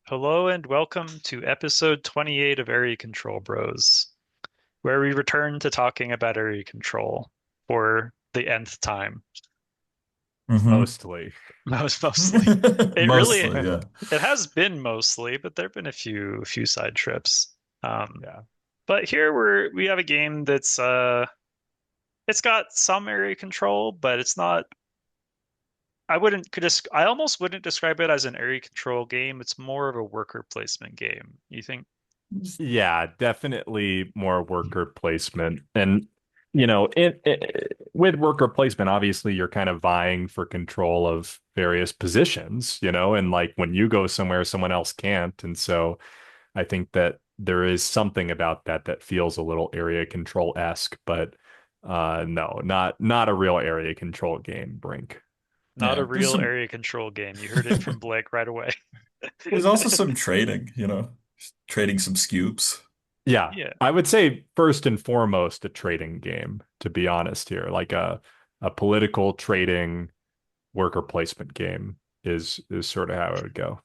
Hello and welcome to episode 28 of Area Control Bros, where we return to talking about area control for the nth time. Hmm. Mostly. Mostly. It really Mostly, yeah. it has been mostly, but there have been a few side trips. Um, Yeah. but here we have a game that's it's got some area control, but it's not I almost wouldn't describe it as an area control game. It's more of a worker placement game. You think? Yeah, definitely more worker placement. And, with worker placement, obviously you're kind of vying for control of various positions, and like when you go somewhere, someone else can't. And so I think that there is something about that that feels a little area control-esque, but no, not a real area control game, Brink. Not a Yeah. There's real some area control game. You heard it from Blake right away. there's also some trading, trading some scoops. Yeah, Yeah. I would say first and foremost a trading game, to be honest here. Like a political trading worker placement game is sort of how it would go.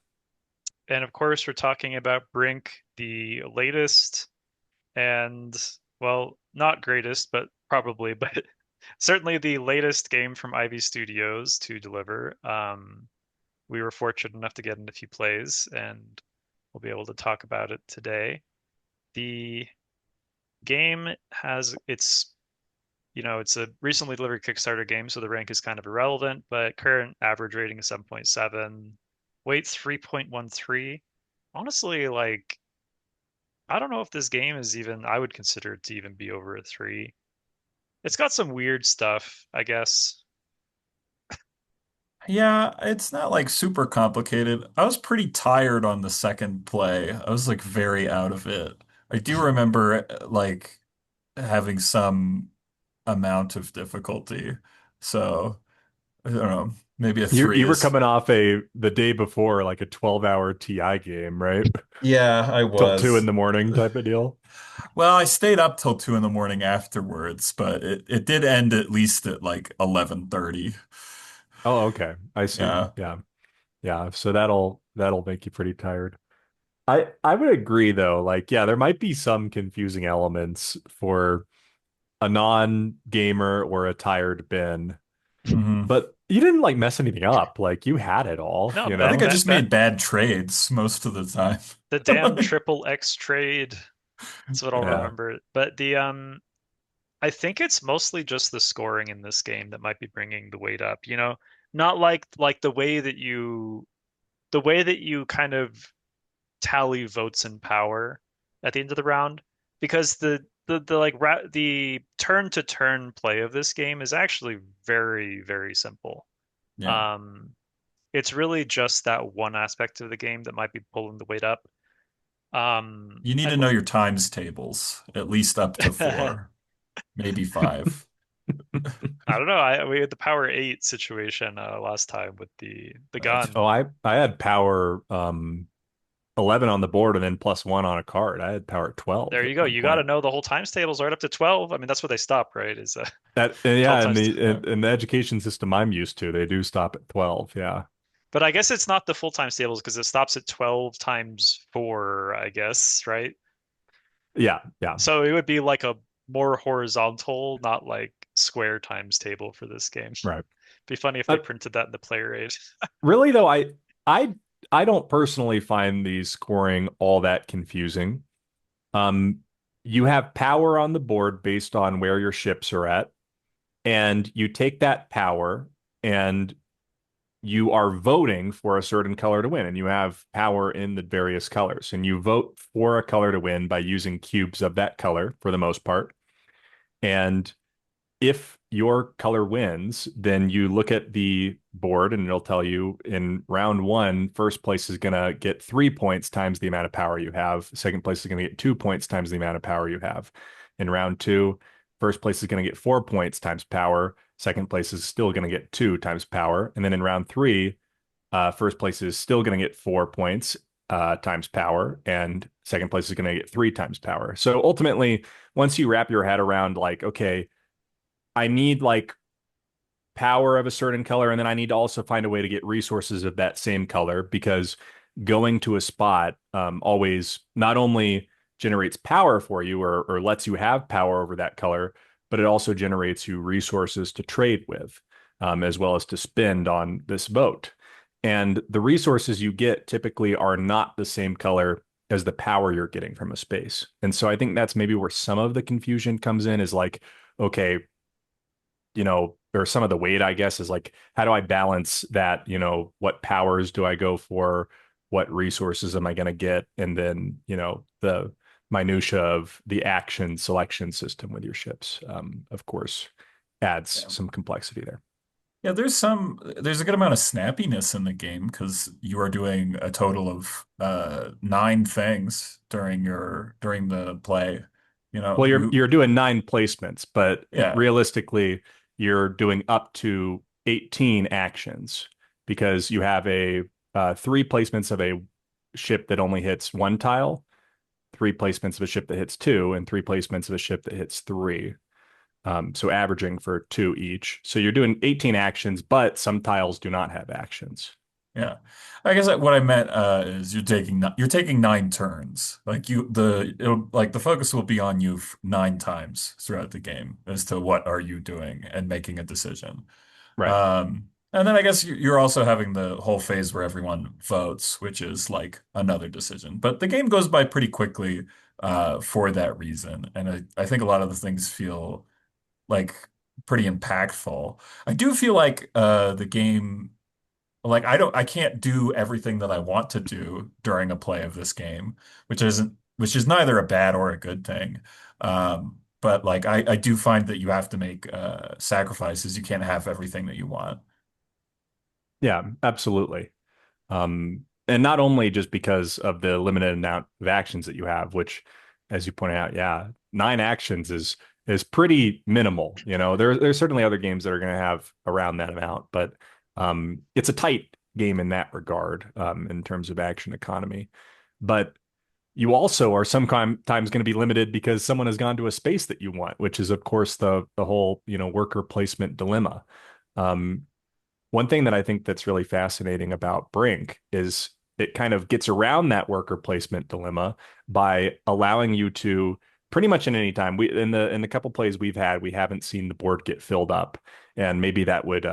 And of course, we're talking about Brink, the latest and, well, not greatest, but probably, but certainly the latest game from Ivy Studios to deliver. We were fortunate enough to get in a few plays, and we'll be able to talk about it today. The game has it's a recently delivered Kickstarter game, so the rank is kind of irrelevant, but current average rating is 7.7, weight's 3.13. Honestly, like, I don't know if this game is even, I would consider it to even be over a 3. It's got some weird stuff, I guess. Yeah, it's not like super complicated. I was pretty tired on the second play. I was like very out of it. I do remember like having some amount of difficulty. So, I don't know, maybe a You three were is. coming off the day before like a 12-hour TI game, right? Yeah, I Till 2 in was. the morning type of deal. Well, I stayed up till 2 in the morning afterwards, but it did end at least at like 11:30. Oh, okay. I see. Yeah. Yeah. Yeah. So that'll make you pretty tired. I would agree though. Like, yeah, there might be some confusing elements for a non-gamer or a tired Ben, Hmm. but you didn't like mess anything up. Like you had it all, No, you I think that I know? that just that made bad trades most of the time. the damn triple X trade. That's what I'll Yeah. remember. But I think it's mostly just the scoring in this game that might be bringing the weight up, Not like the way that you kind of tally votes in power at the end of the round, because the like the turn to turn play of this game is actually very, very simple. Yeah. Um, it's really just that one aspect of the game that might be pulling the weight up. You need to And know your times tables, at least up to I four, maybe five. don't know. We had the power 8 situation last time with the Oh, gun. I had power 11 on the board and then +1 on a card. I had power 12 There at you go. one You got to point. know the whole times tables right up to 12. I mean, that's where they stop, right? Is That yeah, 12 and times. the education system I'm used to, they do stop at 12. Yeah. But I guess it's not the full times tables because it stops at 12 times 4, I guess, right? Yeah, yeah. So it would be like a more horizontal, not like square times table for this game. Right. Be funny if they Uh, printed that in the player aid. Really though, I I don't personally find these scoring all that confusing. Um, you have power on the board based on where your ships are at, and you take that power and you are voting for a certain color to win, and you have power in the various colors, and you vote for a color to win by using cubes of that color for the most part. And if your color wins, then you look at the board and it'll tell you in round one, first place is going to get 3 points times the amount of power you have. Second place is going to get 2 points times the amount of power you have. In round two, first place is going to get 4 points times power. Second place is still going to get 2 times power. And then in round three, first place is still going to get 4 points times power. And second place is going to get 3 times power. So ultimately, once you wrap your head around, like, okay, I need like power of a certain color, and then I need to also find a way to get resources of that same color because going to a spot always not only generates power for you or lets you have power over that color, but it also generates you resources to trade with, as well as to spend on this boat. And the resources you get typically are not the same color as the power you're getting from a space. And so I think that's maybe where some of the confusion comes in is like, okay, or some of the weight, I guess, is like, how do I balance that? What powers do I go for? What resources am I going to get? And then, the minutia of the action selection system with your ships, of course, adds Yeah. some complexity there. Yeah, there's a good amount of snappiness in the game because you are doing a total of 9 things during the play. Well, you're You you're doing 9 placements, but yeah, realistically, you're doing up to 18 actions because you have a 3 placements of a ship that only hits 1 tile, 3 placements of a ship that hits two, and 3 placements of a ship that hits three. So averaging for two each. So you're doing 18 actions, but some tiles do not have actions. yeah. I guess what I meant is you're taking 9 turns. Like the focus will be on you 9 times throughout the game as to what are you doing and making a decision. Right. And then I guess you're also having the whole phase where everyone votes, which is like another decision. But the game goes by pretty quickly for that reason. And I think a lot of the things feel like pretty impactful. I do feel like the game, like I can't do everything that I want to do during a play of this game, which is neither a bad or a good thing. But like I do find that you have to make sacrifices. You can't have everything that you want. Yeah, absolutely. And not only just because of the limited amount of actions that you have, which, as you pointed out, yeah, 9 actions is pretty minimal. There's certainly other games that are going to have around that amount, but it's a tight game in that regard, in terms of action economy. But you also are sometimes going to be limited because someone has gone to a space that you want, which is, of course, the whole worker placement dilemma. Um, One thing that I think that's really fascinating about Brink is it kind of gets around that worker placement dilemma by allowing you to pretty much in any time. We in the couple plays we've had, we haven't seen the board get filled up, and maybe that would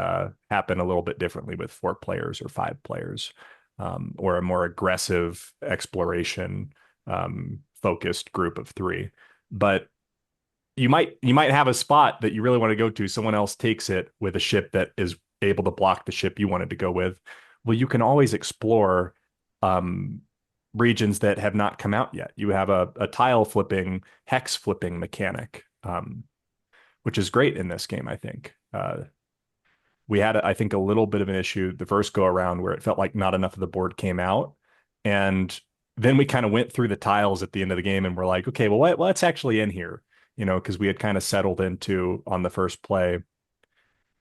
happen a little bit differently with 4 players or 5 players, or a more aggressive exploration focused group of three. But you might have a spot that you really want to go to. Someone else takes it with a ship that is able to block the ship you wanted to go with. Well, you can always explore um, regions that have not come out yet. You have a tile flipping, hex flipping mechanic, which is great in this game, I think. We had, I think, a little bit of an issue the first go around where it felt like not enough of the board came out. And then we kind of went through the tiles at the end of the game and we're like, okay, well, what's actually in here? Because we had kind of settled into on the first play,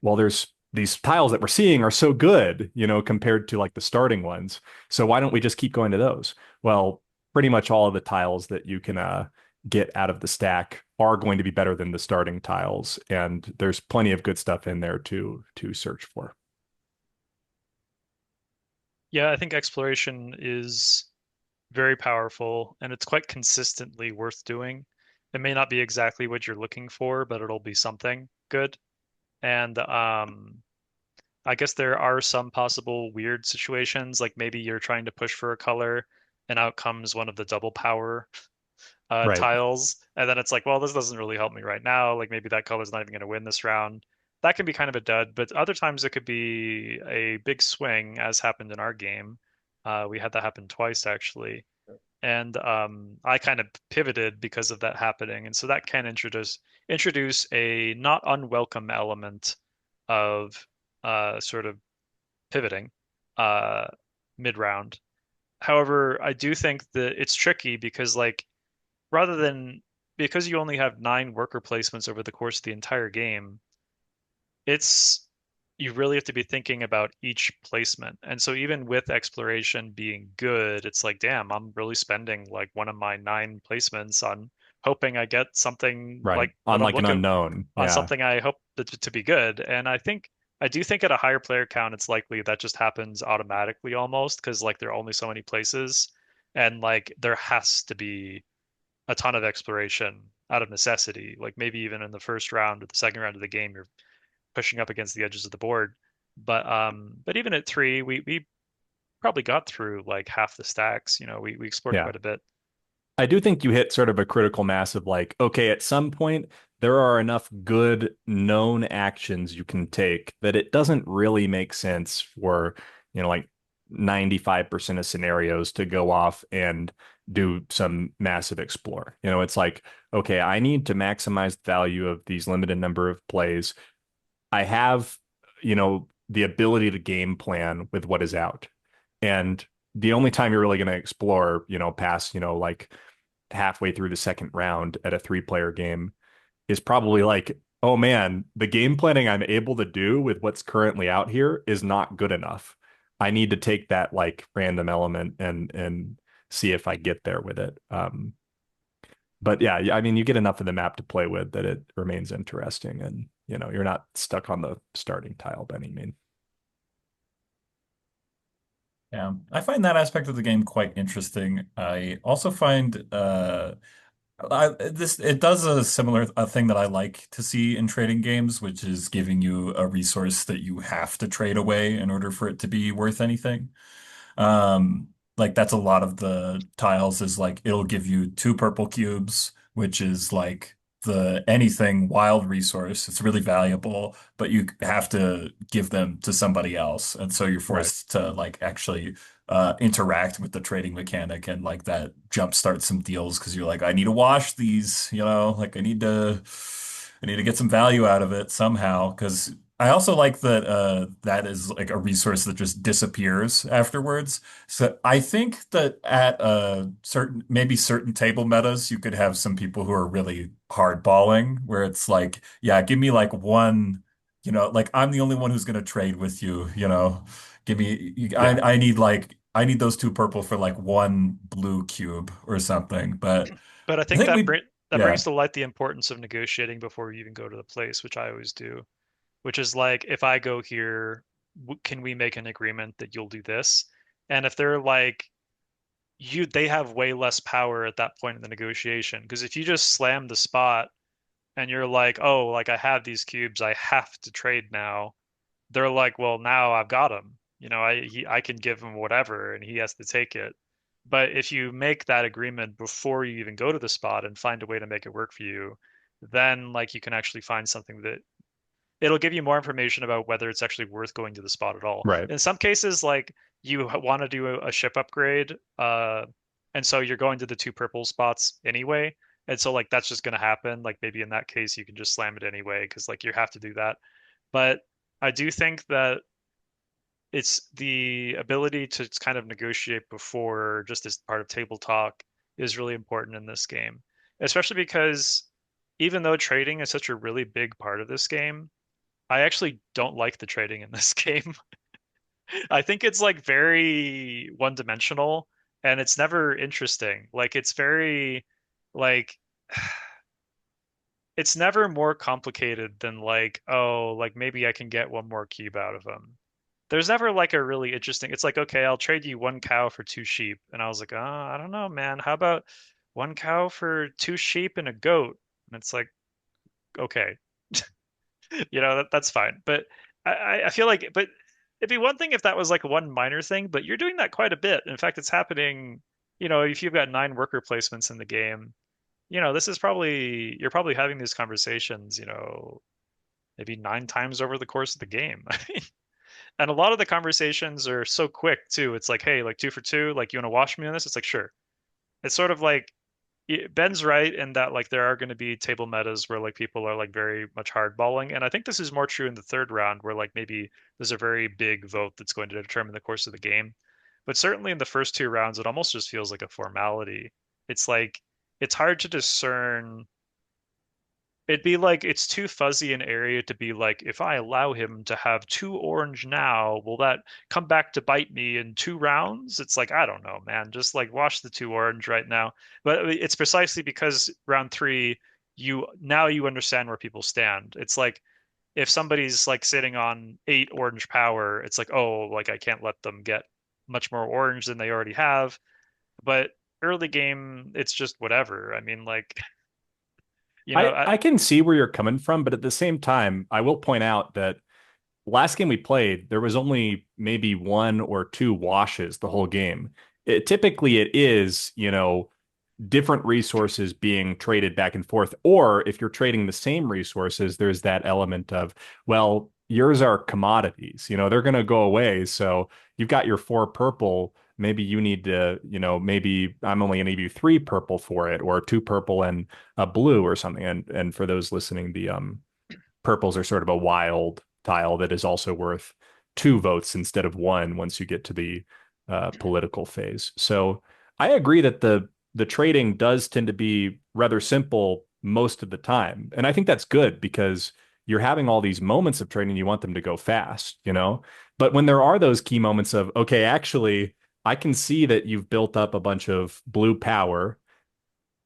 well, there's these tiles that we're seeing are so good, compared to like the starting ones. So why don't we just keep going to those? Well, pretty much all of the tiles that you can get out of the stack are going to be better than the starting tiles, and there's plenty of good stuff in there to search for. Yeah, I think exploration is very powerful and it's quite consistently worth doing. It may not be exactly what you're looking for, but it'll be something good. And I guess there are some possible weird situations, like maybe you're trying to push for a color and out comes one of the double power Right. tiles, and then it's like, well, this doesn't really help me right now. Like maybe that color's not even going to win this round. That can be kind of a dud, but other times it could be a big swing, as happened in our game. We had that happen twice actually, and I kind of pivoted because of that happening, and so that can introduce a not unwelcome element of sort of pivoting uh, mid round. However, I do think that it's tricky because like rather than because you only have 9 worker placements over the course of the entire game, it's you really have to be thinking about each placement. And so even with exploration being good, it's like, damn, I'm really spending like one of my 9 placements on hoping I get something Right. like On what I'm like an looking unknown. on Yeah. something I hope to be good. And I think I do think at a higher player count, it's likely that just happens automatically almost because like there are only so many places, and like there has to be a ton of exploration out of necessity. Like maybe even in the first round or the second round of the game, you're pushing up against the edges of the board. But even at three, we probably got through like half the stacks. We explored Yeah. quite a bit. I do think you hit sort of a critical mass of like, okay, at some point there are enough good known actions you can take that it doesn't really make sense for, like 95% of scenarios to go off and do some massive explore. It's like, okay, I need to maximize the value of these limited number of plays. I have, the ability to game plan with what is out. And the only time you're really going to explore, past, like halfway through the second round at a three-player game is probably like, oh man, the game planning I'm able to do with what's currently out here is not good enough. I need to take that like random element and see if I get there with it. But yeah, I mean, you get enough of the map to play with that it remains interesting, and you're not stuck on the starting tile by any means. Yeah, I find that aspect of the game quite interesting. I also find this it does a similar thing that I like to see in trading games, which is giving you a resource that you have to trade away in order for it to be worth anything. Like that's a lot of the tiles is like it'll give you two purple cubes, which is like the anything wild resource. It's really valuable, but you have to give them to somebody else. And so you're Right. forced to like actually interact with the trading mechanic and like that jumpstart some deals because you're like, I need to wash these, like I need to get some value out of it somehow because I also like that that is like a resource that just disappears afterwards. So I think that at maybe certain table metas, you could have some people who are really hardballing, where it's like, yeah, give me like one, like I'm the only one who's gonna trade with you, give me, Yeah. I need those two purple for like one blue cube or something. But But I I think think that yeah, brings to light the importance of negotiating before you even go to the place, which I always do. Which is like, if I go here, can we make an agreement that you'll do this? And if they're like, they have way less power at that point in the negotiation. Because if you just slam the spot and you're like, oh, like I have these cubes, I have to trade now. They're like, well, now I've got him. I can give him whatever, and he has to take it. But if you make that agreement before you even go to the spot and find a way to make it work for you, then like you can actually find something that it'll give you more information about whether it's actually worth going to the spot at all. Right. In some cases, like you want to do a ship upgrade, and so you're going to the two purple spots anyway, and so like that's just going to happen. Like maybe in that case, you can just slam it anyway because like you have to do that. But I do think that it's the ability to kind of negotiate before, just as part of table talk, is really important in this game, especially because even though trading is such a really big part of this game, I actually don't like the trading in this game. I think it's like very one-dimensional and it's never interesting. Like it's very like it's never more complicated than like, oh, like maybe I can get one more cube out of them. There's never like a really interesting. It's like, okay, I'll trade you one cow for two sheep. And I was like, oh, I don't know, man. How about one cow for two sheep and a goat? And it's like, okay, that's fine. But I feel like, but it'd be one thing if that was like one minor thing, but you're doing that quite a bit. In fact, it's happening, if you've got nine worker placements in the game, this is probably, you're probably having these conversations, maybe nine times over the course of the game. And a lot of the conversations are so quick too. It's like, hey, like two for two, like you want to wash me on this? It's like, sure. It's sort of like Ben's right in that like there are going to be table metas where like people are like very much hardballing, and I think this is more true in the third round where like maybe there's a very big vote that's going to determine the course of the game. But certainly in the first two rounds, it almost just feels like a formality. It's like it's hard to discern. It'd be like it's too fuzzy an area to be like, if I allow him to have two orange now, will that come back to bite me in two rounds? It's like, I don't know, man. Just like wash the two orange right now. But it's precisely because round three, you understand where people stand. It's like if somebody's like sitting on 8 orange power, it's like, oh, like I can't let them get much more orange than they already have. But early game, it's just whatever. I mean, like, I can see where you're coming from, but at the same time, I will point out that last game we played, there was only maybe one or two washes the whole game. Typically, it is, different resources being traded back and forth. Or if you're trading the same resources, there's that element of, well, yours are commodities, they're going to go away. So you've got your 4 purple. Maybe you need to, maybe I'm only going to give you 3 purple for it, or 2 purple and a blue or something. And for those listening, the purples are sort of a wild tile that is also worth 2 votes instead of one once you get to the political phase. So I agree that the trading does tend to be rather simple most of the time, and I think that's good because you're having all these moments of trading. You want them to go fast, But when there are those key moments of, okay, actually, I can see that you've built up a bunch of blue power.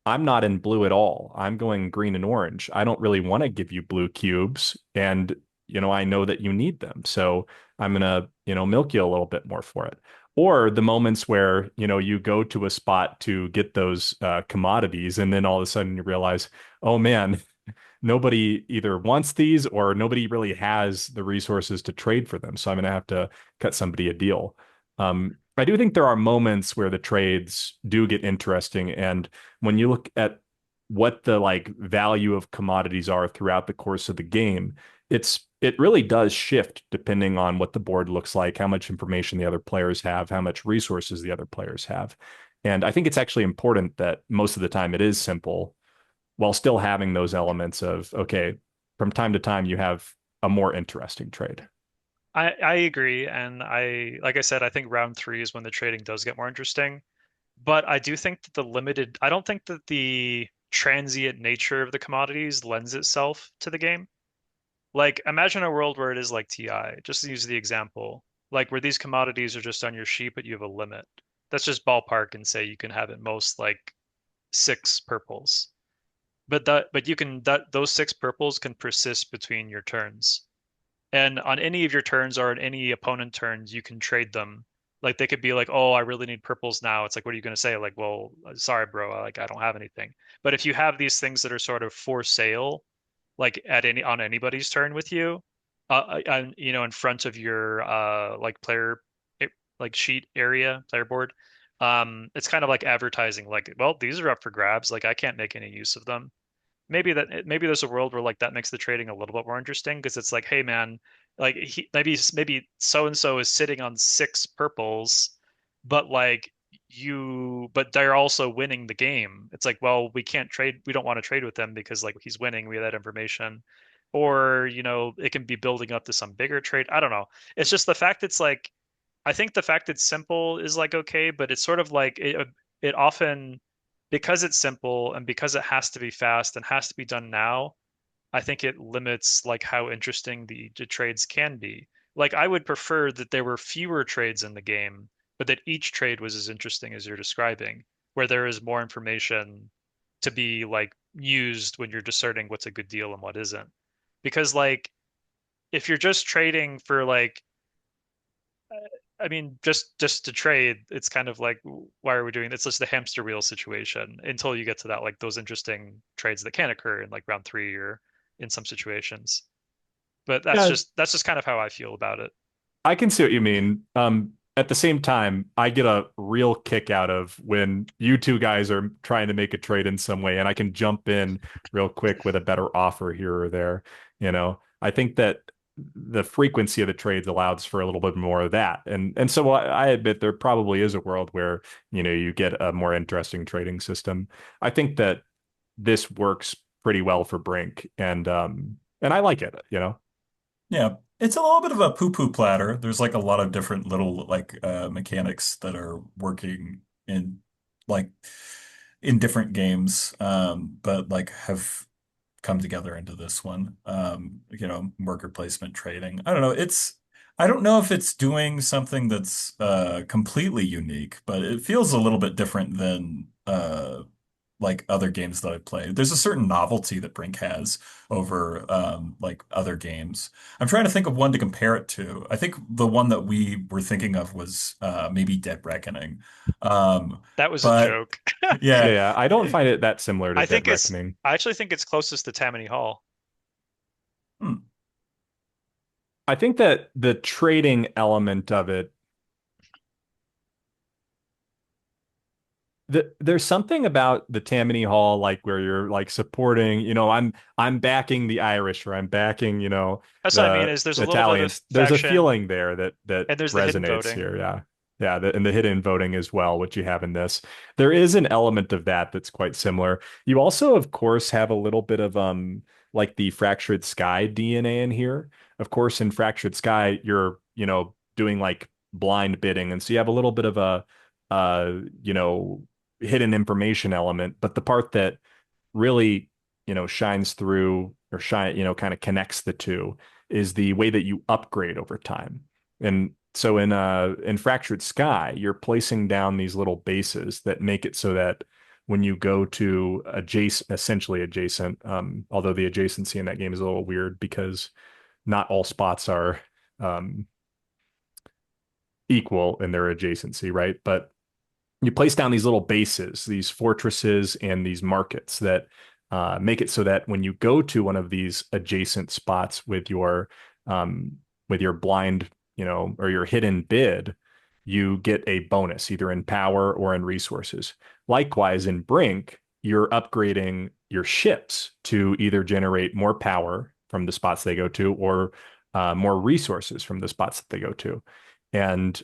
I'm not in blue at all. I'm going green and orange. I don't really want to give you blue cubes. And, I know that you need them. So I'm going to, milk you a little bit more for it. Or the moments where, you go to a spot to get those commodities. And then all of a sudden you realize, oh man, nobody either wants these or nobody really has the resources to trade for them. So I'm going to have to cut somebody a deal. I do think there are moments where the trades do get interesting. And when you look at what the like value of commodities are throughout the course of the game, it really does shift depending on what the board looks like, how much information the other players have, how much resources the other players have. And I think it's actually important that most of the time it is simple while still having those elements of, okay, from time to time you have a more interesting trade. I agree, and like I said, I think round three is when the trading does get more interesting. But I do think that I don't think that the transient nature of the commodities lends itself to the game. Like, imagine a world where it is like TI, just to use the example, like where these commodities are just on your sheet, but you have a limit. That's just ballpark and say you can have at most like 6 purples. But you can those 6 purples can persist between your turns. And on any of your turns or on any opponent turns, you can trade them. Like they could be like, "Oh, I really need purples now." It's like, what are you going to say? Like, "Well, sorry, bro, like I don't have anything." But if you have these things that are sort of for sale, like at any on anybody's turn with you, and in front of your like player eh, like sheet area, player board, it's kind of like advertising. Like, well, these are up for grabs. Like I can't make any use of them. Maybe there's a world where like that makes the trading a little bit more interesting because it's like, hey man, like maybe so and so is sitting on 6 purples, but but they're also winning the game. It's like, well, we don't want to trade with them because like he's winning, we have that information. Or, it can be building up to some bigger trade. I don't know. It's just the fact it's like I think the fact it's simple is like okay, but it's sort of like it often because it's simple and because it has to be fast and has to be done now, I think it limits like how interesting the trades can be. Like I would prefer that there were fewer trades in the game, but that each trade was as interesting as you're describing, where there is more information to be like used when you're discerning what's a good deal and what isn't. Because like if you're just trading for like I mean, just to trade, it's kind of like, why are we doing this? It's just a hamster wheel situation until you get to that, like those interesting trades that can occur in like round three or in some situations. But Yeah, that's just kind of how I feel about it. I can see what you mean. At the same time, I get a real kick out of when you two guys are trying to make a trade in some way, and I can jump in real quick with a better offer here or there. I think that the frequency of the trades allows for a little bit more of that, and so I admit there probably is a world where you get a more interesting trading system. I think that this works pretty well for Brink, and I like it. Yeah, it's a little bit of a poo-poo platter. There's like a lot of different little like mechanics that are working like in different games, but like have come together into this one. Worker placement trading. I don't know. I don't know if it's doing something that's completely unique, but it feels a little bit different than like other games that I played. There's a certain novelty that Brink has over like other games. I'm trying to think of one to compare it to. I think the one that we were thinking of was maybe Dead Reckoning. Um, That was a but joke. Yeah, yeah, yeah. I don't find it that similar to I Dead think Reckoning. I actually think it's closest to Tammany Hall. hmm, I think that the trading element of it, there's something about the Tammany Hall, like where you're like supporting, I'm backing the Irish or I'm backing, That's what I mean, the is there's a little bit of Italians. There's a faction feeling there that and there's the hidden resonates voting. here. Yeah. Yeah, and the hidden voting as well, which you have in this. There is an element of that that's quite similar. You also, of course, have a little bit of like the Fractured Sky DNA in here. Of course, in Fractured Sky, you're, doing like blind bidding, and so you have a little bit of a uh, you know, hidden information element, but the part that really, shines through or kind of connects the two is the way that you upgrade over time. And so in Fractured Sky, you're placing down these little bases that make it so that when you go to essentially adjacent, although the adjacency in that game is a little weird because not all spots are um, equal in their adjacency, right? But you place down these little bases, these fortresses, and these markets that make it so that when you go to one of these adjacent spots um, with your blind, or your hidden bid, you get a bonus either in power or in resources. Likewise, in Brink, you're upgrading your ships to either generate more power from the spots they go to or more resources from the spots that they go to. And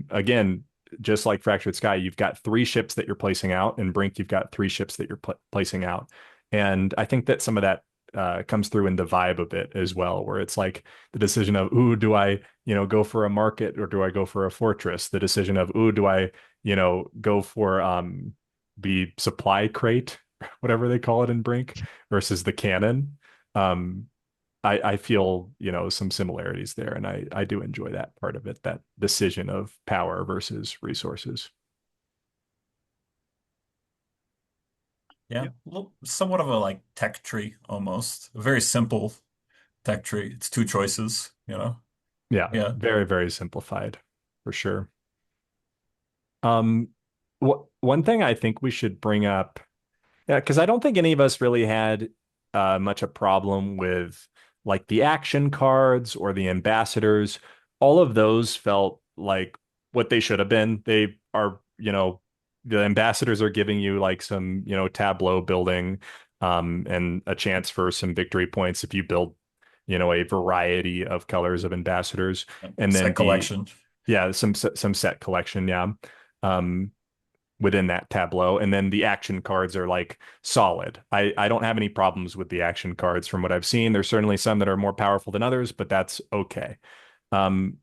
again, just like Fractured Sky, you've got three ships that you're placing out, and Brink, you've got three ships that you're placing out. And I think that some of that comes through in the vibe of it as well, where it's like the decision of, ooh, do I, go for a market or do I go for a fortress? The decision of, ooh, do I, go for the supply crate, whatever they call it in Brink, versus the cannon. Um, I feel, some similarities there, and I do enjoy that part of it, that decision of power versus resources. yeah, Yep. well, somewhat of a like tech tree almost. A very simple tech tree. It's two choices, you know. Yeah, Yeah. very, very simplified for sure. Um, one thing I think we should bring up, yeah, because I don't think any of us really had much a problem with like the action cards or the ambassadors. All of those felt like what they should have been. They are, the ambassadors are giving you like some, tableau building, and a chance for some victory points if you build, a variety of colors of ambassadors. And then Set collection. yeah, some set collection, yeah. Um, Within that tableau. And then the action cards are like solid. I don't have any problems with the action cards from what I've seen. There's certainly some that are more powerful than others, but that's okay. Um,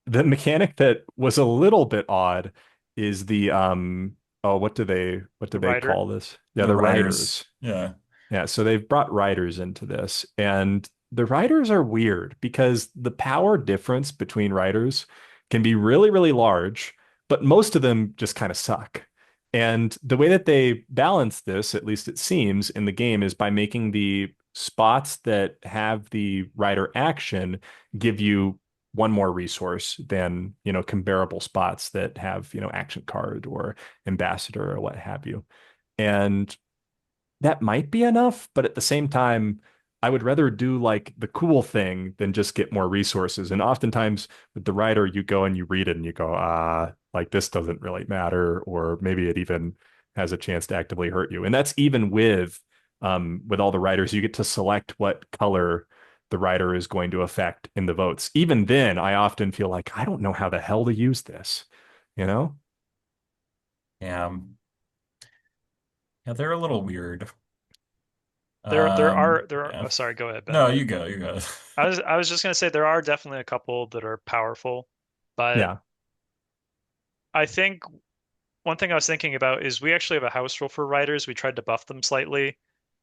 the mechanic that was a little bit odd is the oh, what do The they writer. call this? Yeah, The the writers. riders. Yeah. Yeah, so they've brought riders into this, and the riders are weird because the power difference between riders can be really, really large, but most of them just kind of suck. And the way that they balance this, at least it seems in the game, is by making the spots that have the rider action give you one more resource than, comparable spots that have, action card or ambassador or what have you. And that might be enough, but at the same time, I would rather do like the cool thing than just get more resources. And oftentimes with the writer, you go and you read it and you go, like this doesn't really matter, or maybe it even has a chance to actively hurt you. And that's even with all the writers, you get to select what color the writer is going to affect in the votes. Even then, I often feel like I don't know how the hell to use this, you know? Yeah. Yeah, they're a little weird. There are Yeah. oh, sorry, go ahead, Ben. No, you go, you go. I was just gonna say there are definitely a couple that are powerful, but Yeah. I think one thing I was thinking about is we actually have a house rule for writers. We tried to buff them slightly,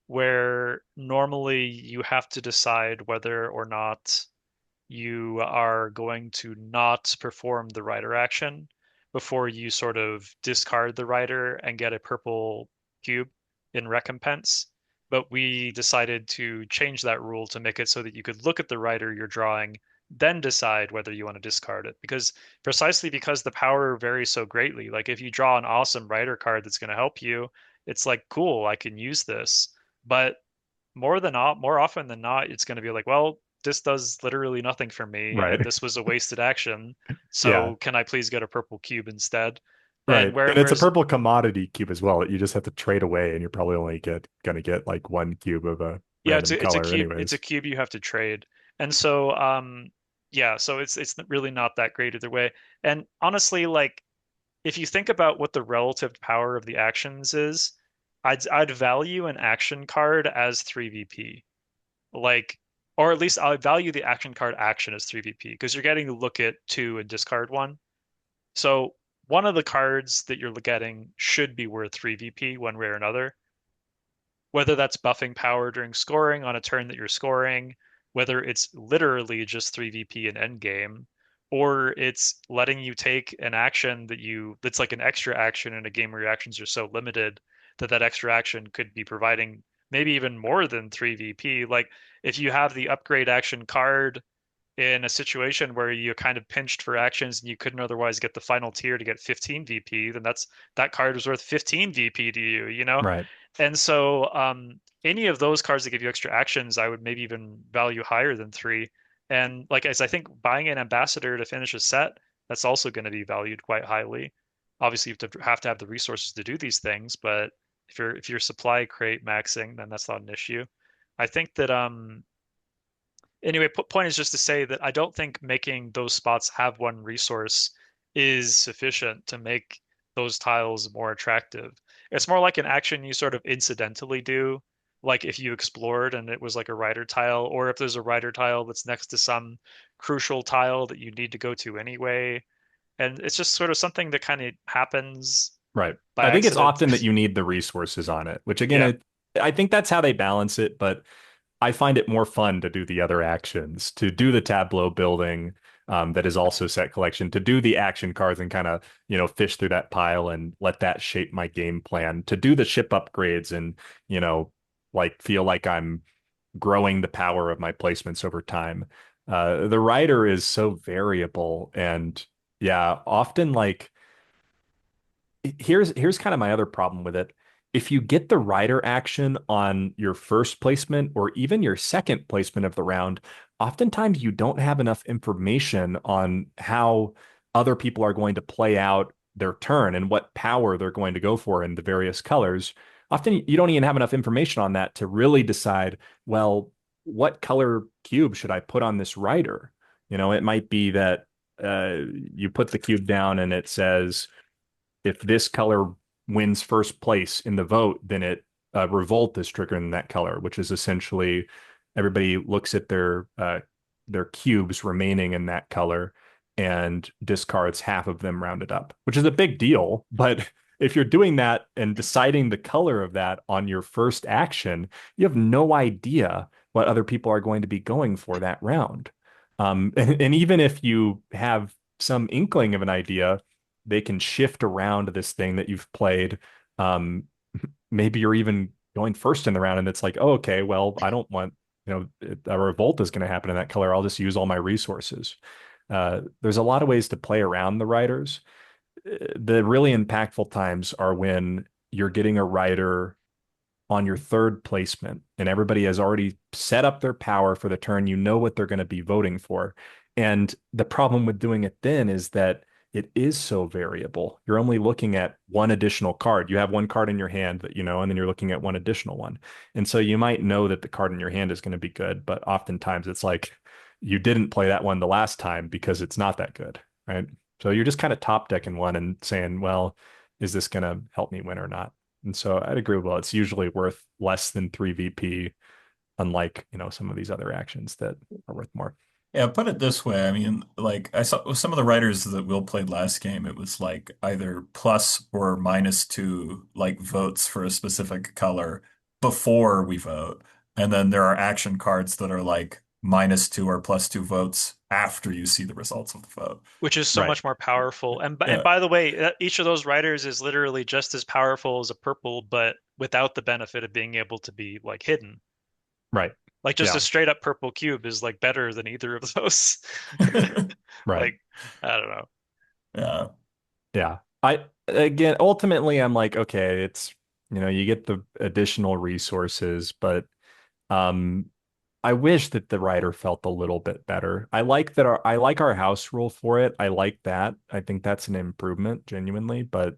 where normally you have to decide whether or not you are going to not perform the writer action before you sort of discard the writer and get a purple cube. in recompense. But we decided to change that rule to make it so that you could look at the rider you're drawing, then decide whether you want to discard it. Because precisely because the power varies so greatly. Like if you draw an awesome rider card that's going to help you, it's like, cool, I can use this. But more often than not, it's going to be like, well, this does literally nothing for me, and Right. this was a wasted action. Yeah. So can I please get a purple cube instead? And Right. And it's a whereas, purple commodity cube as well that you just have to trade away and you're probably only gonna get like one cube of a yeah, random color it's a anyways. cube you have to trade. And so yeah, so it's really not that great either way. And honestly, like if you think about what the relative power of the actions is, I'd value an action card as 3VP. Like, or at least I value the action card action as 3VP because you're getting to look at two and discard one. So one of the cards that you're getting should be worth 3VP one way or another, whether that's buffing power during scoring on a turn that you're scoring, whether it's literally just 3VP in endgame, or it's letting you take an action that's like an extra action in a game where your actions are so limited that that extra action could be providing maybe even more than 3VP. Like if you have the upgrade action card in a situation where you're kind of pinched for actions and you couldn't otherwise get the final tier to get 15 VP, then that card was worth 15 VP to you, you know? Right. And so any of those cards that give you extra actions, I would maybe even value higher than three. And like as I think buying an ambassador to finish a set, that's also going to be valued quite highly. Obviously, you have to have the resources to do these things, but if you're supply crate maxing, then that's not an issue. I think that anyway, point is just to say that I don't think making those spots have one resource is sufficient to make those tiles more attractive. It's more like an action you sort of incidentally do, like if you explored and it was like a rider tile, or if there's a rider tile that's next to some crucial tile that you need to go to anyway. And it's just sort of something that kind of happens Right. by I think it's accident. often that you need the resources on it, which again, Yeah. I think that's how they balance it, but I find it more fun to do the other actions, to do the tableau building, that is also set collection, to do the action cards and kind of, fish through that pile and let that shape my game plan, to do the ship upgrades and, like feel like I'm growing the power of my placements over time. The writer is so variable and yeah, often like here's kind of my other problem with it. If you get the rider action on your first placement or even your second placement of the round, oftentimes you don't have enough information on how other people are going to play out their turn and what power they're going to go for in the various colors. Often you don't even have enough information on that to really decide, well, what color cube should I put on this rider? It might be that you put the cube down and it says, if this color wins first place in the vote, then it revolt is triggered in that color, which is essentially everybody looks at their cubes remaining in that color and discards half of them rounded up, which is a big deal. But if you're doing that and deciding the color of that on your first action, you have no idea what other people are going to be going for that round. And even if you have some inkling of an idea, they can shift around this thing that you've played. Um, Maybe you're even going first in the round, and it's like, oh, okay, well, I don't want, a revolt is going to happen in that color. I'll just use all my resources. There's a lot of ways to play around the riders. The really impactful times are when you're getting a rider on your third placement and everybody has already set up their power for the turn. You know what they're going to be voting for. And the problem with doing it then is that it is so variable. You're only looking at one additional card. You have one card in your hand that you know, and then you're looking at one additional one. And so you might know that the card in your hand is going to be good, but oftentimes it's like you didn't play that one the last time because it's not that good, right? So you're just kind of top decking one and saying, well, is this going to help me win or not? And so I'd agree. Well, it's usually worth less than 3 VP, unlike, some of these other actions that are worth more. Yeah, put it this way. I mean, like I saw with some of the writers that Will played last game, it was like either plus or -2 like votes for a specific color before we vote. And then there are action cards that are like -2 or +2 votes after you see the results of the vote. which is so Right. much more powerful. And Yeah. by the way, each of those riders is literally just as powerful as a purple, but without the benefit of being able to be like hidden. Right. Like just a Yeah. straight up purple cube is like better than either of those. Right. Like, I don't know. Yeah. Yeah. I again, ultimately, I'm like, okay, it's you get the additional resources, but um, I wish that the writer felt a little bit better. I like our house rule for it. I like that. I think that's an improvement, genuinely, but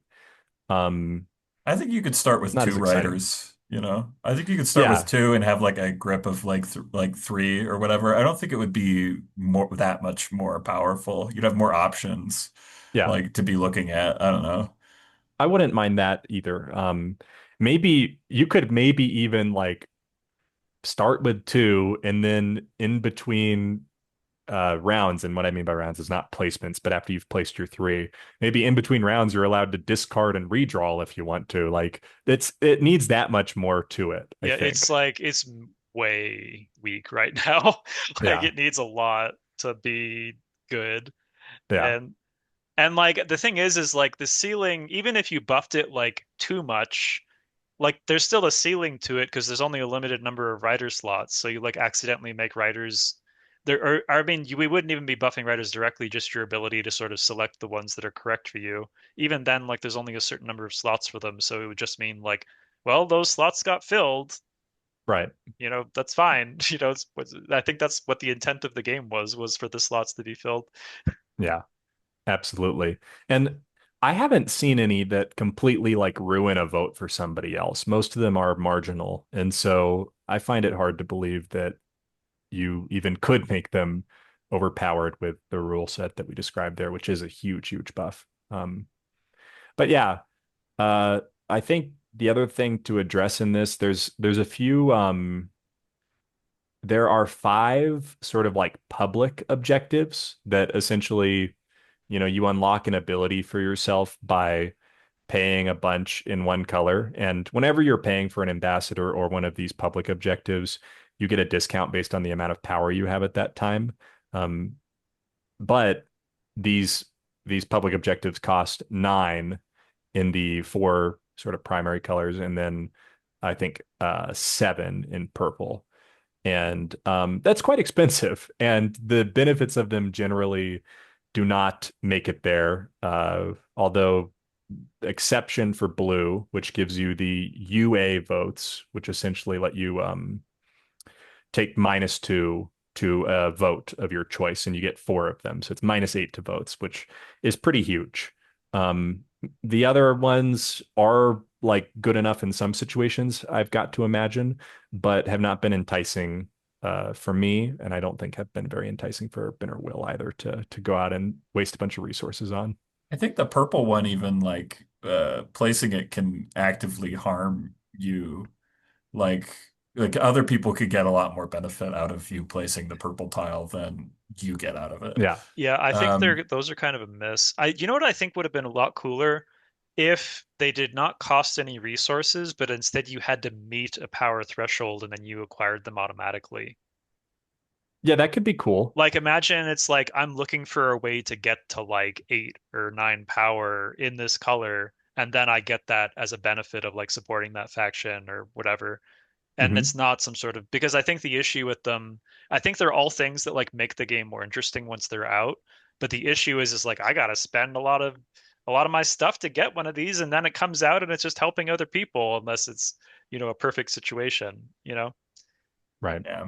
um, I think you could start with not two as exciting. writers, you know? I think you could start with Yeah. two and have like a grip of like th like three or whatever. I don't think it would be more that much more powerful. You'd have more options Yeah. like to be looking at. I don't know. I wouldn't mind that either. Maybe you could maybe even like start with two and then in between rounds, and what I mean by rounds is not placements, but after you've placed your three, maybe in between rounds you're allowed to discard and redraw if you want to. Like it needs that much more to it, I Yeah, it's think. like it's way weak right now. Like Yeah. it needs a lot to be good. Yeah. And like the thing is like the ceiling, even if you buffed it like too much, like there's still a ceiling to it because there's only a limited number of rider slots. So you like accidentally make riders there or I mean we wouldn't even be buffing riders directly, just your ability to sort of select the ones that are correct for you. Even then, like there's only a certain number of slots for them. So it would just mean like, well, those slots got filled, Right. that's fine. I think that's what the intent of the game was for the slots to be filled. Yeah. Absolutely. And I haven't seen any that completely like ruin a vote for somebody else. Most of them are marginal. And so I find it hard to believe that you even could make them overpowered with the rule set that we described there, which is a huge, huge buff. But yeah, uh, I think the other thing to address in this, there's a few there are five sort of like public objectives that essentially, you unlock an ability for yourself by paying a bunch in one color. And whenever you're paying for an ambassador or one of these public objectives, you get a discount based on the amount of power you have at that time. Um, but these these public objectives cost 9 in the four sort of primary colors, and then I think 7 in purple. And that's quite expensive. And the benefits of them generally do not make it there. Although exception for blue, which gives you the UA votes, which essentially let you take -2 to a vote of your choice, and you get 4 of them. So it's -8 to votes, which is pretty huge. Um, the other ones are like good enough in some situations, I've got to imagine, but have not been enticing for me, and I don't think have been very enticing for Ben or Will either to go out and waste a bunch of resources on. I think the purple one even like placing it can actively harm you. Like like other people could get a lot more benefit out of you placing the purple tile than you get out of it. Yeah, Yeah, I think Um, those are kind of a miss. You know what I think would have been a lot cooler if they did not cost any resources, but instead you had to meet a power threshold and then you acquired them automatically. yeah, that could be cool. Like imagine it's like I'm looking for a way to get to like 8 or 9 power in this color, and then I get that as a benefit of like supporting that faction or whatever. And Hmm. it's not some sort of because I think the issue with them, I think they're all things that like make the game more interesting once they're out. But the issue is like I gotta spend a lot of my stuff to get one of these, and then it comes out and it's just helping other people unless it's a perfect situation, you know? Right. yeah.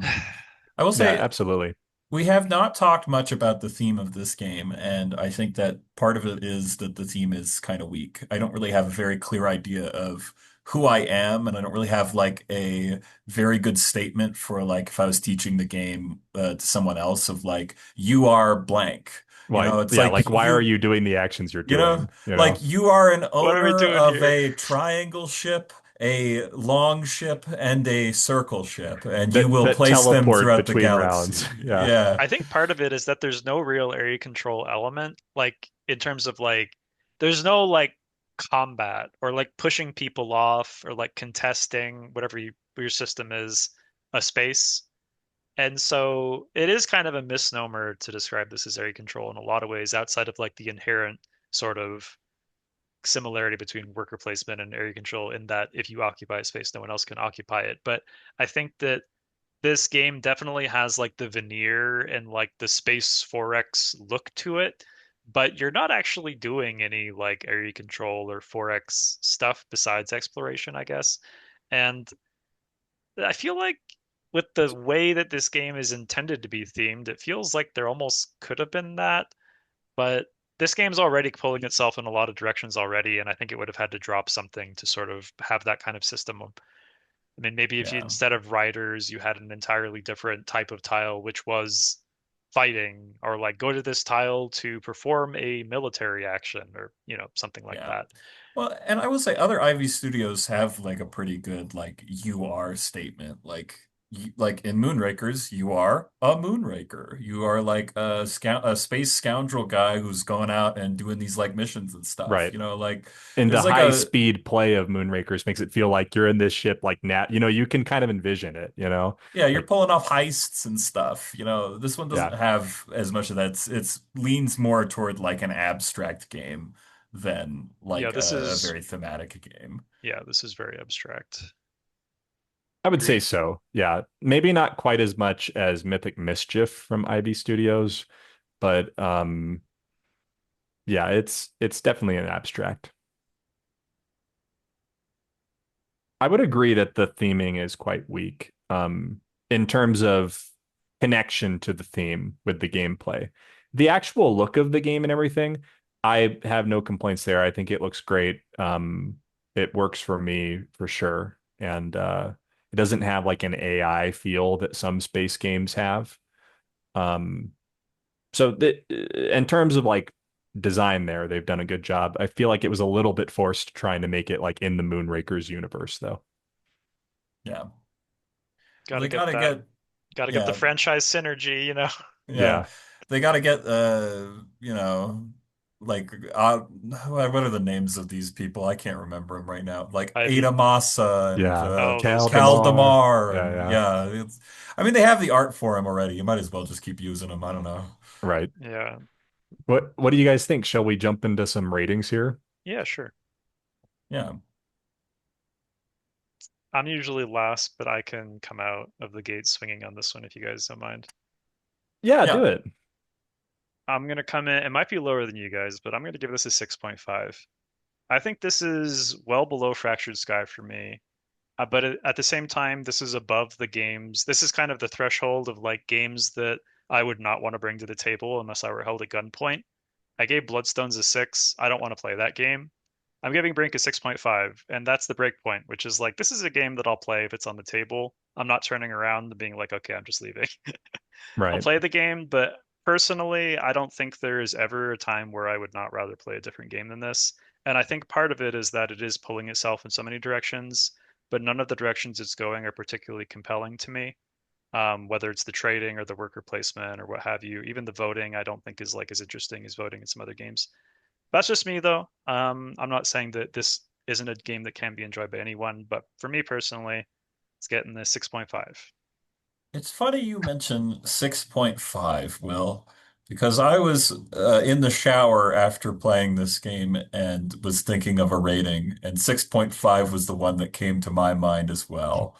I will Yeah, say absolutely. we have not talked much about the theme of this game, and I think that part of it is that the theme is kind of weak. I don't really have a very clear idea of who I am, and I don't really have like a very good statement for like if I was teaching the game to someone else of like you are blank. Like, It's yeah, like like why are you doing the actions you're you know, doing? like you are an What are we owner doing of here? a triangle ship, a long ship, and a circle ship, and you will That place them teleport throughout the between rounds. galaxy. Yeah. Yeah. I think part of it is that there's no real area control element, like in terms of like, there's no like combat or like pushing people off or like contesting whatever your system is, a space. And so it is kind of a misnomer to describe this as area control in a lot of ways, outside of like the inherent sort of similarity between worker placement and area control in that if you occupy a space, no one else can occupy it. But I think that this game definitely has like the veneer and like the space 4X look to it, but you're not actually doing any like area control or 4X stuff besides exploration, I guess. And I feel like with the way that this game is intended to be themed, it feels like there almost could have been that, but this game's already pulling itself in a lot of directions already, and I think it would have had to drop something to sort of have that kind of system. I mean, maybe if you Yeah. instead of riders, you had an entirely different type of tile, which was fighting, or like go to this tile to perform a military action, or something like Yeah. that. Well, and I will say other Ivy studios have like a pretty good like you are statement. Like in Moonrakers, you are a Moonraker. You are like a space scoundrel guy who's going out and doing these like missions and stuff. Right. You know, like And the there's like high a speed play of Moonrakers makes it feel like you're in this ship like Nat. You can kind of envision it, yeah, you're Like, pulling off heists and stuff. You know, this one doesn't yeah. have as much of that. It's leans more toward like an abstract game than Yeah, like a very thematic game. this is very abstract. I would say Agreed. so. Yeah. Maybe not quite as much as Mythic Mischief from IB Studios, but yeah, it's definitely an abstract. I would agree that the theming is quite weak, in terms of connection to the theme with the gameplay. The actual look of the game and everything, I have no complaints there. I think it looks great. It works for me for sure. And it doesn't have like an AI feel that some space games have. Um, in terms of like design there, they've done a good job. I feel like it was a little bit forced trying to make it like in the Moonrakers universe, though. Yeah. Well, Gotta they get gotta that. get Gotta get the yeah, franchise synergy. yeah. Yeah. They gotta get you know, like what are the names of these people? I can't remember them right now. Like Ada Ivy. Massa and Yeah. Oh, those Cal guys. Caldemar. Damar Yeah, and yeah. yeah, I mean they have the art for them already. You might as well just keep using them. I don't know. Right. Yeah. What do you guys think? Shall we jump into some ratings here? Yeah, sure. Yeah. I'm usually last, but I can come out of the gate swinging on this one if you guys don't mind. Yeah, do Yeah. it. I'm gonna come in. It might be lower than you guys, but I'm gonna give this a 6.5. I think this is well below Fractured Sky for me. But at the same time, this is above the games. This is kind of the threshold of like games that I would not want to bring to the table unless I were held at gunpoint. I gave Bloodstones a 6. I don't want to play that game. I'm giving Brink a 6.5, and that's the break point, which is like this is a game that I'll play if it's on the table. I'm not turning around and being like, okay, I'm just leaving. I'll Right. play the game, but personally, I don't think there is ever a time where I would not rather play a different game than this. And I think part of it is that it is pulling itself in so many directions, but none of the directions it's going are particularly compelling to me. Whether it's the trading or the worker placement or what have you, even the voting, I don't think is like as interesting as voting in some other games. That's just me though. I'm not saying that this isn't a game that can be enjoyed by anyone, but for me personally, it's getting the 6.5. It's funny you mentioned 6.5, Will, because I was in the shower after playing this game and was thinking of a rating, and 6.5 was the one that came to my mind as well.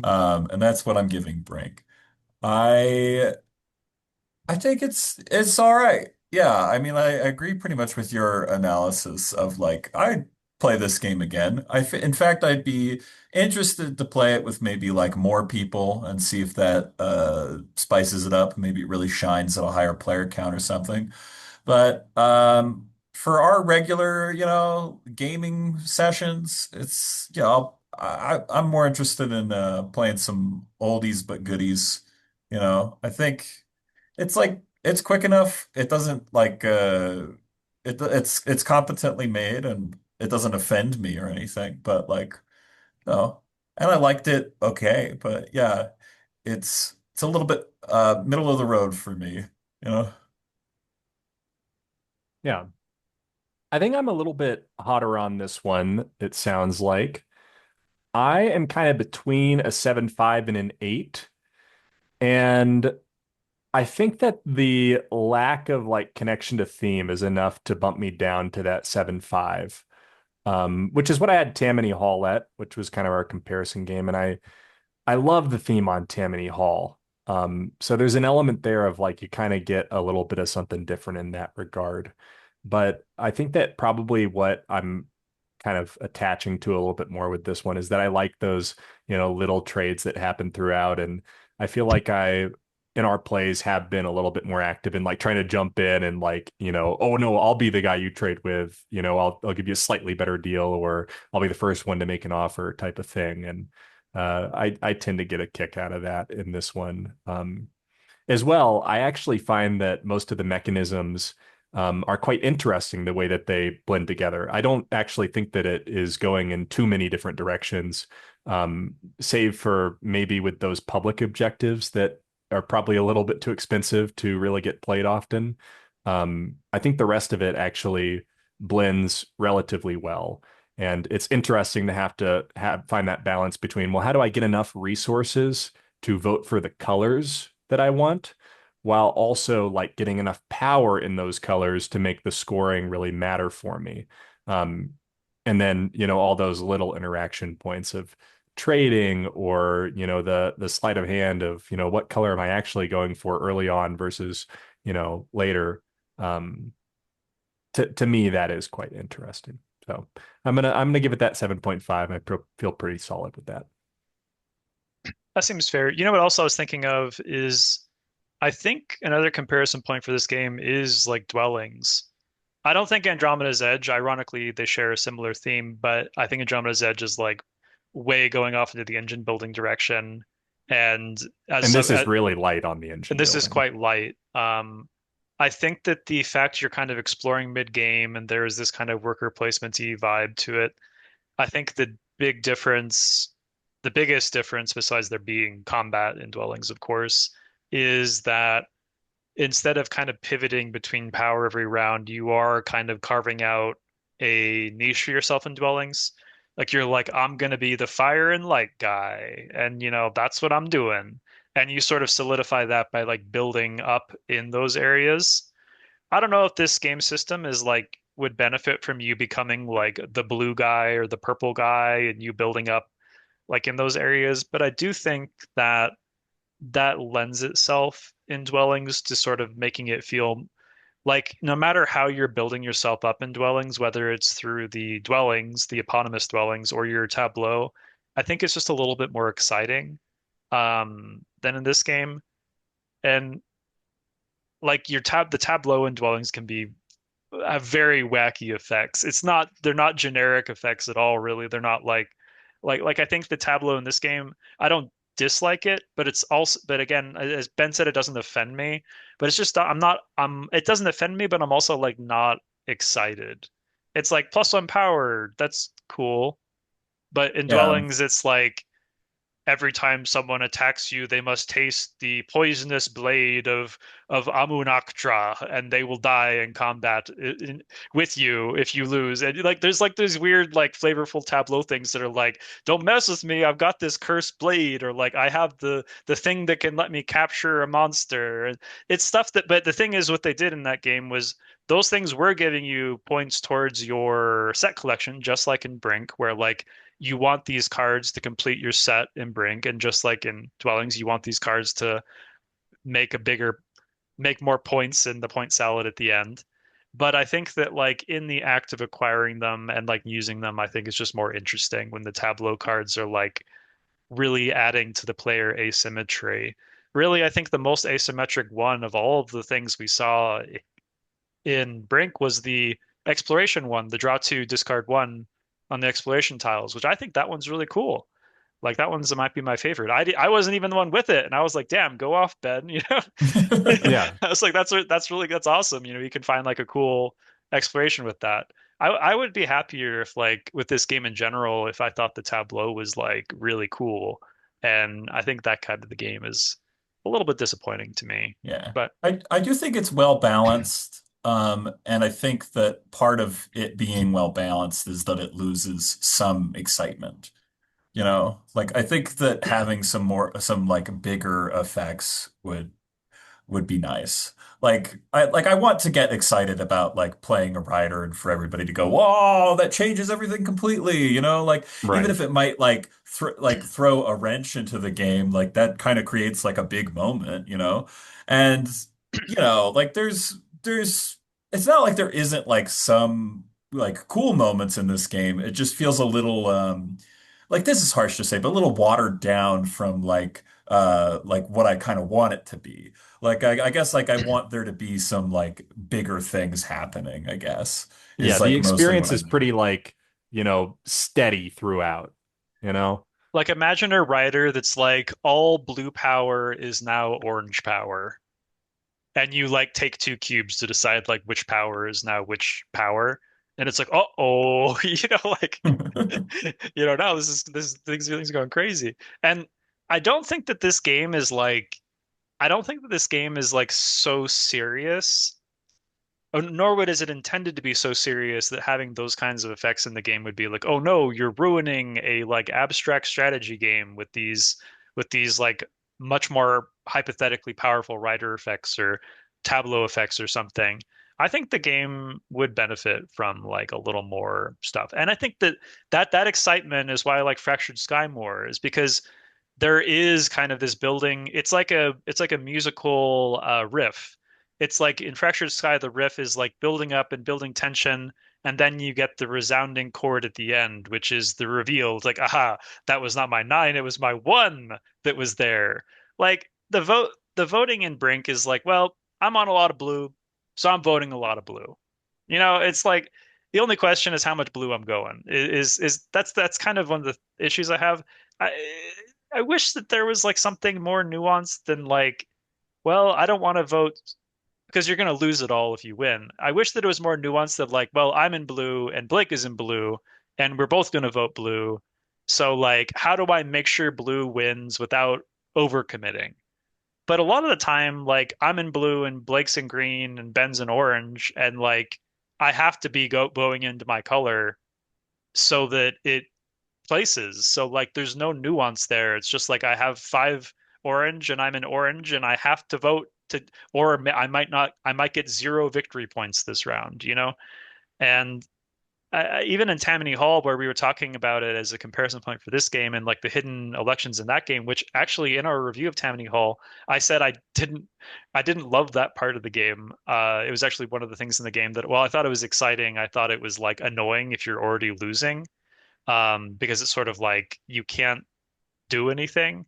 And that's what I'm giving Brink. I I think it's all right. Yeah, I mean, I agree pretty much with your analysis of like I'd play this game again. In fact, I'd be interested to play it with maybe like more people and see if that spices it up. Maybe it really shines at a higher player count or something. But for our regular, gaming sessions, it's I'm more interested in playing some oldies but goodies. I think. It's like it's quick enough. It doesn't like it's competently made and it doesn't offend me or anything, but like no. And I liked it okay, but yeah, it's a little bit middle of the road for me, you know. Yeah. I think I'm a little bit hotter on this one, it sounds like. I am kind of between a 7.5 and an 8. And I think that the lack of like connection to theme is enough to bump me down to that 7.5, which is what I had Tammany Hall at, which was kind of our comparison game. And I love the theme on Tammany Hall. So there's an element there of like you kind of get a little bit of something different in that regard. But I think that probably what I'm kind of attaching to a little bit more with this one is that I like those, little trades that happen throughout. And I feel like in our plays, have been a little bit more active in like trying to jump in and like, oh no, I'll be the guy you trade with, I'll give you a slightly better deal, or I'll be the first one to make an offer type of thing. And I tend to get a kick out of that in this one. As well, I actually find that most of the mechanisms are quite interesting the way that they blend together. I don't actually think that it is going in too many different directions, save for maybe with those public objectives that are probably a little bit too expensive to really get played often. I think the rest of it actually blends relatively well. And it's interesting to find that balance between, well, how do I get enough resources to vote for the colors that I want, while also like getting enough power in those colors to make the scoring really matter for me. Um, and then, all those little interaction points of trading, or, the sleight of hand of, what color am I actually going for early on versus, later. Um, to me, that is quite interesting. So I'm gonna give it that 7.5. Feel pretty solid with that. That seems fair. You know what else I was thinking of is I think another comparison point for this game is like dwellings. I don't think Andromeda's Edge, ironically, they share a similar theme, but I think Andromeda's Edge is like way going off into the engine building direction. And as And some, this is really light on the and engine this is building. quite light. I think that the fact you're kind of exploring mid-game and there's this kind of worker placement-y vibe to it, I think the biggest difference, besides there being combat in dwellings, of course, is that instead of kind of pivoting between power every round, you are kind of carving out a niche for yourself in dwellings. Like you're like, I'm gonna be the fire and light guy, and that's what I'm doing. And you sort of solidify that by like building up in those areas. I don't know if this game system is like would benefit from you becoming like the blue guy or the purple guy and you building up like in those areas, but I do think that that lends itself in dwellings to sort of making it feel like no matter how you're building yourself up in dwellings, whether it's through the dwellings, the eponymous dwellings, or your tableau, I think it's just a little bit more exciting than in this game. And like the tableau in dwellings can be have very wacky effects. They're not generic effects at all, really. They're not like I think the tableau in this game, I don't dislike it, but it's also but again, as Ben said, it doesn't offend me. But it's just I'm not it doesn't offend me, but I'm also like not excited. It's like +1 power, that's cool. But in Yeah. dwellings, it's like every time someone attacks you, they must taste the poisonous blade of Amunaktra, and they will die in combat with you if you lose. And like there's weird like flavorful tableau things that are like, don't mess with me, I've got this cursed blade, or like I have the thing that can let me capture a monster. And it's stuff that, but the thing is, what they did in that game was those things were giving you points towards your set collection, just like in Brink, where like you want these cards to complete your set in Brink, and just like in Dwellings, you want these cards to make a bigger, make more points in the point salad at the end. But I think that like in the act of acquiring them and like using them, I think it's just more interesting when the tableau cards are like really adding to the player asymmetry. Really, I think the most asymmetric one of all of the things we saw in Brink was the exploration one, the draw two, discard one on the exploration tiles, which I think that one's really cool. Like that one's might be my favorite. I wasn't even the one with it, and I was like, "Damn, go off, Ben." Yeah. I was like, "That's awesome." You can find like a cool exploration with that. I would be happier if like with this game in general, if I thought the tableau was like really cool, and I think that kind of the game is a little bit disappointing to me. Yeah. But I do think it's well balanced. And I think that part of it being well balanced is that it loses some excitement. You know, like I think that having some like bigger effects would be nice. I want to get excited about like playing a rider and for everybody to go, "Whoa, that changes everything completely," you know? Like even Right. if it might throw a wrench into the game, like that kind of creates like a big moment, you know? And like there's it's not like there isn't like some like cool moments in this game. It just feels a little like this is harsh to say, but a little watered down from like what I kind of want it to be. Like I guess like I want there to be some like bigger things happening, I guess, Yeah, is the like mostly experience what I is mean. pretty like, steady throughout, you know? Like imagine a writer that's like all blue power is now orange power. And you like take two cubes to decide like which power is now which power. And it's like, oh, like no, things going crazy. And I don't think that this game is like I don't think that this game is like so serious. Nor would is it intended to be so serious that having those kinds of effects in the game would be like, oh no, you're ruining a like abstract strategy game with these like much more hypothetically powerful rider effects or tableau effects or something. I think the game would benefit from like a little more stuff. And I think that excitement is why I like Fractured Sky more, is because there is kind of this building. It's like a musical riff. It's like in Fractured Sky, the riff is like building up and building tension, and then you get the resounding chord at the end, which is the reveal. It's like, aha, that was not my nine, it was my one that was there. Like the voting in Brink is like, well, I'm on a lot of blue, so I'm voting a lot of blue. It's like the only question is how much blue I'm going. Is that's kind of one of the issues I have. I I wish that there was like something more nuanced than like, well, I don't want to vote because you're going to lose it all if you win. I wish that it was more nuanced of like, well, I'm in blue and Blake is in blue and we're both going to vote blue. So like, how do I make sure blue wins without overcommitting? But a lot of the time, like I'm in blue and Blake's in green and Ben's in orange, and like I have to be going into my color so that it places. So like there's no nuance there. It's just like I have five orange and I'm in orange and I have to vote to, or I might not, I might get zero victory points this round. And even in Tammany Hall, where we were talking about it as a comparison point for this game and like the hidden elections in that game, which actually in our review of Tammany Hall, I said I didn't love that part of the game. It was actually one of the things in the game that, well, I thought it was exciting. I thought it was like annoying if you're already losing, because it's sort of like you can't do anything.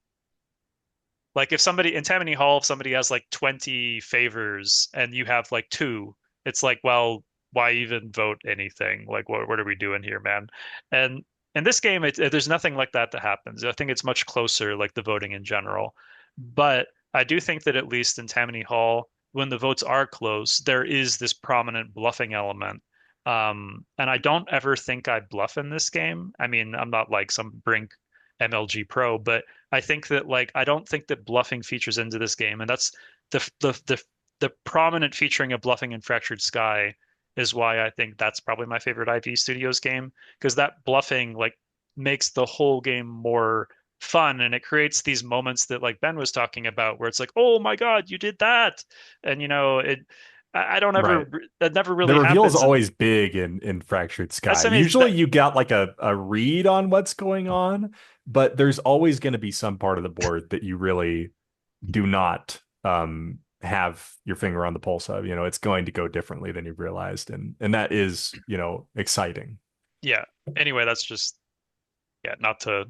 Like if somebody in Tammany Hall, if somebody has like 20 favors and you have like two, it's like, well, why even vote anything? Like, what are we doing here, man? And in this game, there's nothing like that happens. I think it's much closer, like the voting in general. But I do think that at least in Tammany Hall, when the votes are close, there is this prominent bluffing element. And I don't ever think I bluff in this game. I mean, I'm not like some Brink MLG pro, but I think that like I don't think that bluffing features into this game, and that's the prominent featuring of bluffing in Fractured Sky is why I think that's probably my favorite IV Studios game, because that bluffing like makes the whole game more fun, and it creates these moments that like Ben was talking about where it's like, oh my God, you did that. And I don't ever Right. that never The really reveal is happens. And always big in Fractured that's Sky. I mean Usually you got like a read on what's going on, but there's always going to be some part of the board that you really do not have your finger on the pulse of. It's going to go differently than you realized, and that is, exciting. yeah. Anyway, that's just, yeah, not to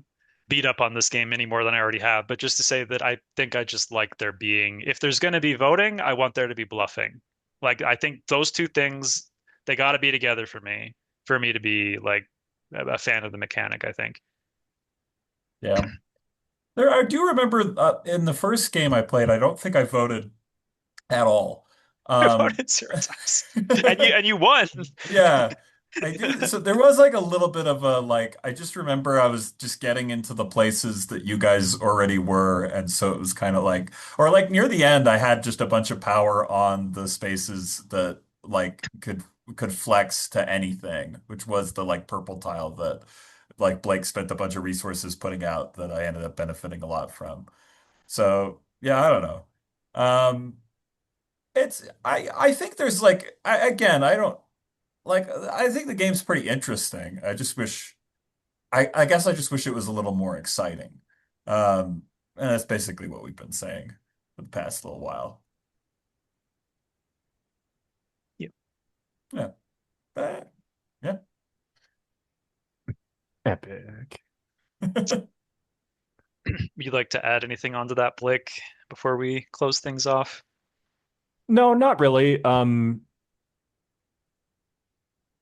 beat up on this game any more than I already have, but just to say that I think I just like there being, if there's going to be voting, I want there to be bluffing. Like I think those two things, they got to be together for me to be like a fan of the mechanic, I think. Yeah. I do remember in the first game I played, I don't think I voted at all. I Um, voted zero times. And you won. yeah, I do. So there was like a little bit of a like, I just remember I was just getting into the places that you guys already were. And so it was kind of like, or like near the end, I had just a bunch of power on the spaces that like could flex to anything, which was the like purple tile that like Blake spent a bunch of resources putting out that I ended up benefiting a lot from. So yeah, I don't know. Um, I think there's like again, I don't like I think the game's pretty interesting. I guess I just wish it was a little more exciting. And that's basically what we've been saying for the past little while. Yep. Yeah. Uh, yeah. Epic. Would you like to add anything onto that, Blake, before we close things off? No, not really.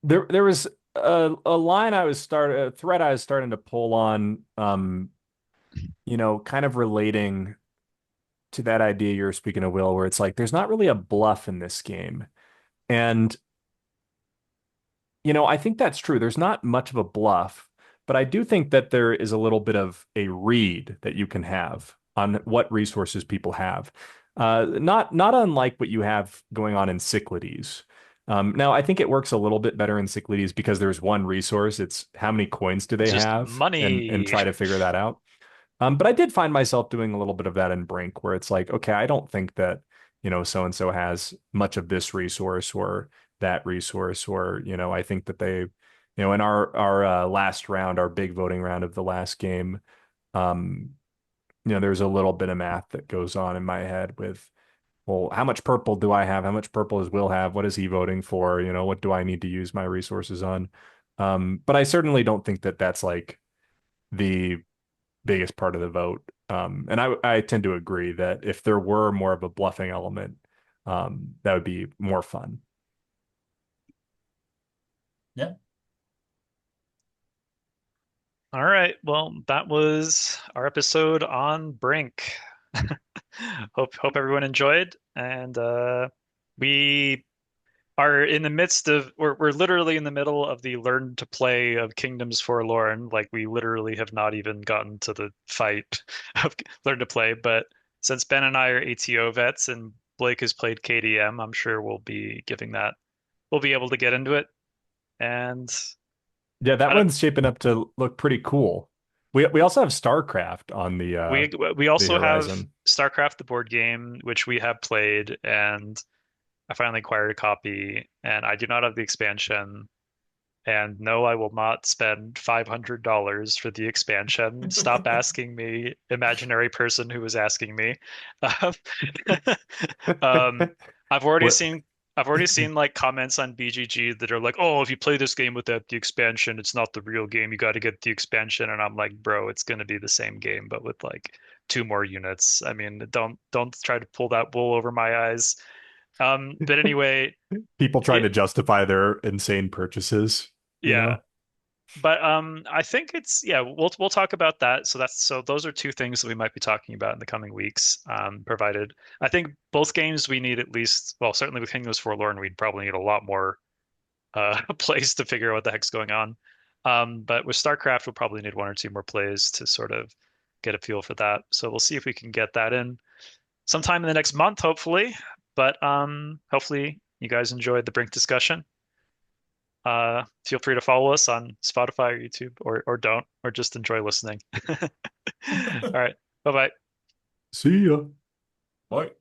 There was a line I was start a thread I was starting to pull on, kind of relating to that idea you were speaking of, Will, where it's like there's not really a bluff in this game. And I think that's true. There's not much of a bluff, but I do think that there is a little bit of a read that you can have on what resources people have. Not unlike what you have going on in Cyclades. Now, I think it works a little bit better in Cyclades because there's one resource. It's how many coins do It's they just have, and money. try to figure that out. But I did find myself doing a little bit of that in Brink, where it's like, okay, I don't think that, so and so has much of this resource or that resource, or, I think that they, in our last round, our big voting round of the last game, um, there's a little bit of math that goes on in my head with, well, how much purple do I have? How much purple does Will have? What is he voting for? What do I need to use my resources on? But I certainly don't think that that's like the biggest part of the vote. And I tend to agree that if there were more of a bluffing element, that would be more fun. Yeah. All right. Well, that was our episode on Brink. Hope everyone enjoyed. And we are in the midst of we're literally in the middle of the learn to play of Kingdoms Forlorn. Like we literally have not even gotten to the fight of learn to play. But since Ben and I are ATO vets and Blake has played KDM, I'm sure we'll be able to get into it. And Yeah, that I don't one's shaping up to look pretty cool. We also have StarCraft on we the also have horizon. StarCraft the board game, which we have played, and I finally acquired a copy, and I do not have the expansion. And no, I will not spend $500 for the expansion. Stop asking me, imaginary person who was asking me. Um, um, I've already What seen I've already seen like comments on BGG that are like, "Oh, if you play this game without the expansion, it's not the real game. You got to get the expansion." And I'm like, "Bro, it's going to be the same game, but with like two more units." I mean, don't try to pull that wool over my eyes. But anyway, people trying it to justify their insane purchases, you yeah. know? But I think it's yeah, we'll talk about that. So those are two things that we might be talking about in the coming weeks. Provided I think both games we need at least, well, certainly with Kingdoms Forlorn, we'd probably need a lot more plays to figure out what the heck's going on. But with StarCraft, we'll probably need one or two more plays to sort of get a feel for that. So we'll see if we can get that in sometime in the next month, hopefully. But hopefully you guys enjoyed the Brink discussion. Feel free to follow us on Spotify or YouTube, or don't, or just enjoy listening. All right. Bye bye. See ya. Boy.